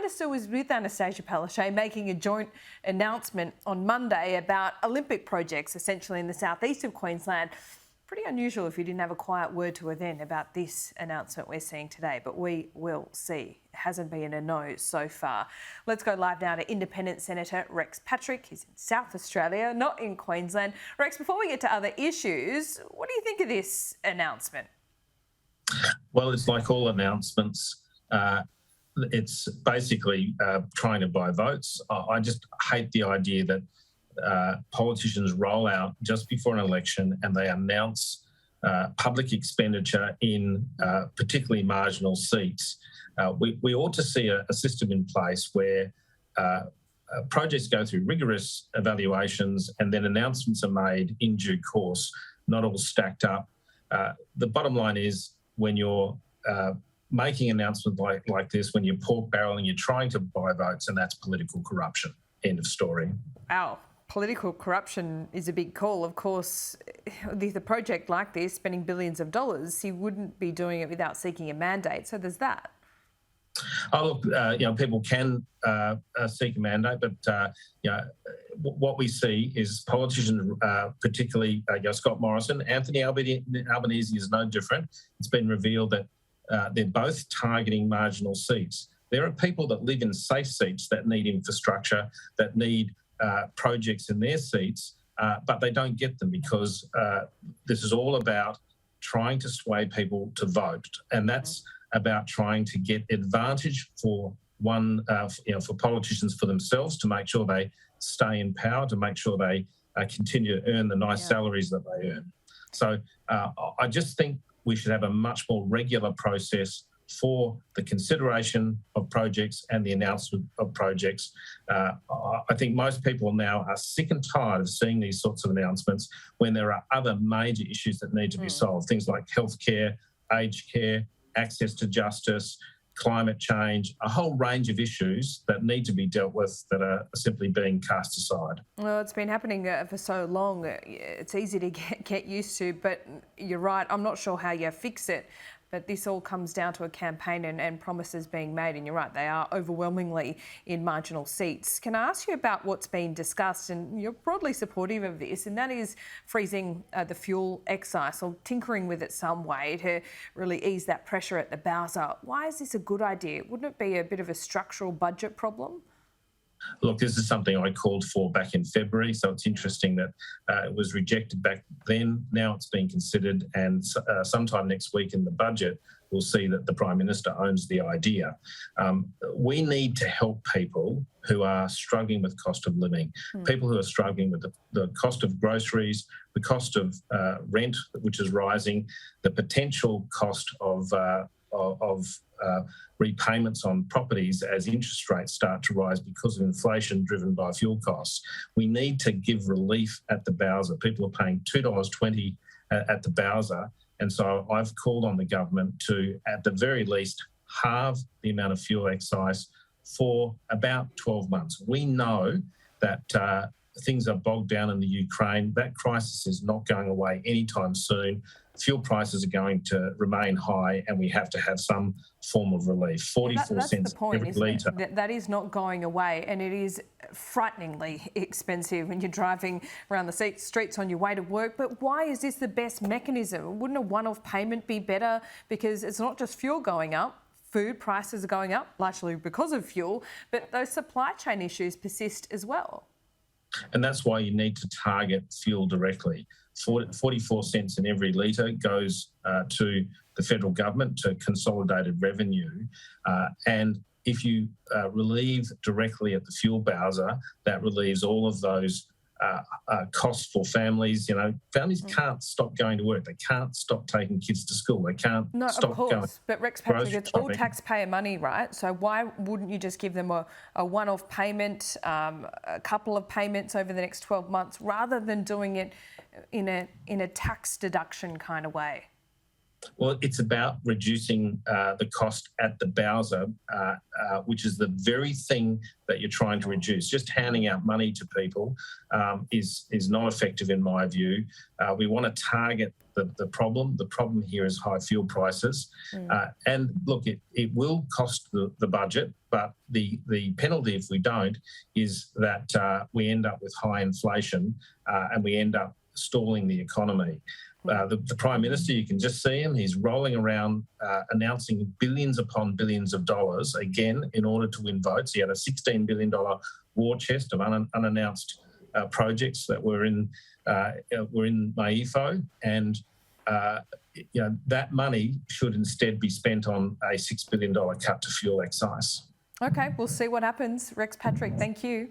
Minister was with Anastasia Palaszczuk making a joint announcement on Monday about Olympic projects, essentially in the southeast of Queensland. Pretty unusual if you didn't have a quiet word to her then about this announcement we're seeing today, but we will see. It hasn't been a no so far. Let's go live now to Independent Senator Rex Patrick. He's in South Australia, not in Queensland. Rex, before we get to other issues, what do you think of this announcement? Well, it's like all announcements. It's basically trying to buy votes. I just hate the idea that politicians roll out just before an election and they announce public expenditure in particularly marginal seats. We ought to see a system in place where projects go through rigorous evaluations and then announcements are made in due course, not all stacked up. The bottom line is when you're making announcements like this, when you're pork barreling, you're trying to buy votes, and that's political corruption. End of story. Wow. Political corruption is a big call. Of course, with a project like this, spending billions of dollars, he wouldn't be doing it without seeking a mandate. So there's that. Oh, look, people can seek a mandate, but what we see is politicians, particularly Scott Morrison, Anthony Albanese is no different. It's been revealed that they're both targeting marginal seats. There are people that live in safe seats that need infrastructure, that need projects in their seats, but they don't get them because this is all about trying to sway people to vote, and that's about trying to get advantage for for politicians for themselves to make sure they stay in power, to make sure they continue to earn the nice salaries that they earn. So I just think we should have a much more regular process for the consideration of projects and the announcement of projects. I think most people now are sick and tired of seeing these sorts of announcements when there are other major issues that need to be solved, things like healthcare, aged care, access to justice, climate change, a whole range of issues that need to be dealt with that are simply being cast aside. Well, it's been happening for so long. It's easy to get used to, but you're right. I'm not sure how you fix it. But this all comes down to a campaign and promises being made. And you're right, they are overwhelmingly in marginal seats. Can I ask you about what's been discussed? And you're broadly supportive of this, and that is freezing the fuel excise or tinkering with it some way to really ease that pressure at the Bowser. Why is this a good idea? Wouldn't it be a bit of a structural budget problem? Look, this is something I called for back in February, so it's interesting that it was rejected back then. Now it's being considered, and sometime next week in the budget, we'll see that the Prime Minister owns the idea. We need to help people who are struggling with cost of living, people who are struggling with the cost of groceries, the cost of rent, which is rising, the potential cost of repayments on properties as interest rates start to rise because of inflation driven by fuel costs. We need to give relief at the Bowser. People are paying $2.20 at the Bowser, and so I've called on the government to, at the very least, halve the amount of fuel excise for about 12 months. We know that things are bogged down in the Ukraine. That crisis is not going away anytime soon. Fuel prices are going to remain high, and we have to have some form of relief. 44 cents every litre. That is not going away, and it is frighteningly expensive when you're driving around the streets on your way to work. But why is this the best mechanism? Wouldn't a one-off payment be better? Because it's not just fuel going up. Food prices are going up, largely because of fuel, but those supply chain issues persist as well. And that's why you need to target fuel directly. 44 cents in every litre goes to the federal government, to consolidated revenue. And if you relieve directly at the fuel Bowser, that relieves all of those costs for families. Families can't stop going to work. They can't stop taking kids to school. They can't stop going. Of course, but Rex Patrick, it's all taxpayer money, right? So why wouldn't you just give them a one-off payment, a couple of payments over the next 12 months, rather than doing it in a tax deduction kind of way? Well, it's about reducing the cost at the Bowser, which is the very thing that you're trying to reduce. Just handing out money to people is not effective in my view. We want to target the problem. The problem here is high fuel prices. And look, it will cost the budget, but the penalty if we don't is that we end up with high inflation and we end up stalling the economy. The Prime Minister, you can just see him. He's rolling around announcing billions upon billions of dollars, again, in order to win votes. He had a $16 billion war chest of unannounced projects that were in MAEFO. And that money should instead be spent on a $6 billion cut to fuel excise. Okay, we'll see what happens. Rex Patrick, thank you.